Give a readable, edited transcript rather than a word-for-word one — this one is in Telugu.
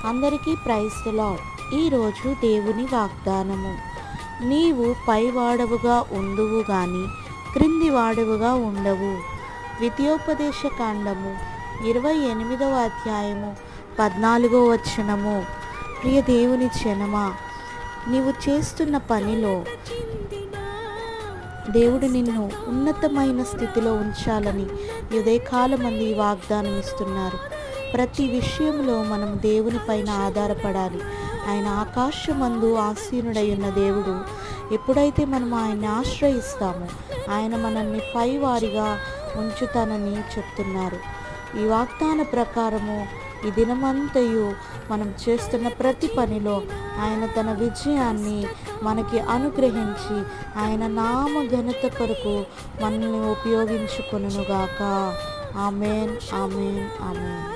అందరికీ ప్రైజ్ ది లార్డ్. ఈరోజు దేవుని వాగ్దానము. నీవు పైవాడవుగా ఉందువు గాని క్రింది వాడవుగా ఉండవు. ద్వితీయోపదేశ కాండము 28వ అధ్యాయము 14వ వచనము. ప్రియ దేవుని జనమా, నీవు చేస్తున్న పనిలో దేవుడు నిన్ను ఉన్నతమైన స్థితిలో ఉంచాలని ఉదయకాలమంది ఈ వాగ్దానం ఇస్తున్నారు. ప్రతి విషయంలో మనం దేవుని పైన ఆధారపడాలి. ఆయన ఆకాశమందు ఆసీనుడై ఉన్న దేవుడు. ఎప్పుడైతే మనం ఆయన్ని ఆశ్రయిస్తామో ఆయన మనల్ని పైవారిగా ఉంచుతానని చెప్తున్నారు. ఈ వాగ్దాన ప్రకారము ఈ దినమంతయు మనం చేస్తున్న ప్రతి పనిలో ఆయన తన విజయాన్ని మనకి అనుగ్రహించి ఆయన నామ ఘనత కొరకు మనల్ని ఉపయోగించుకొనుగాక. ఆమేన్, ఆమేన్, ఆమేన్.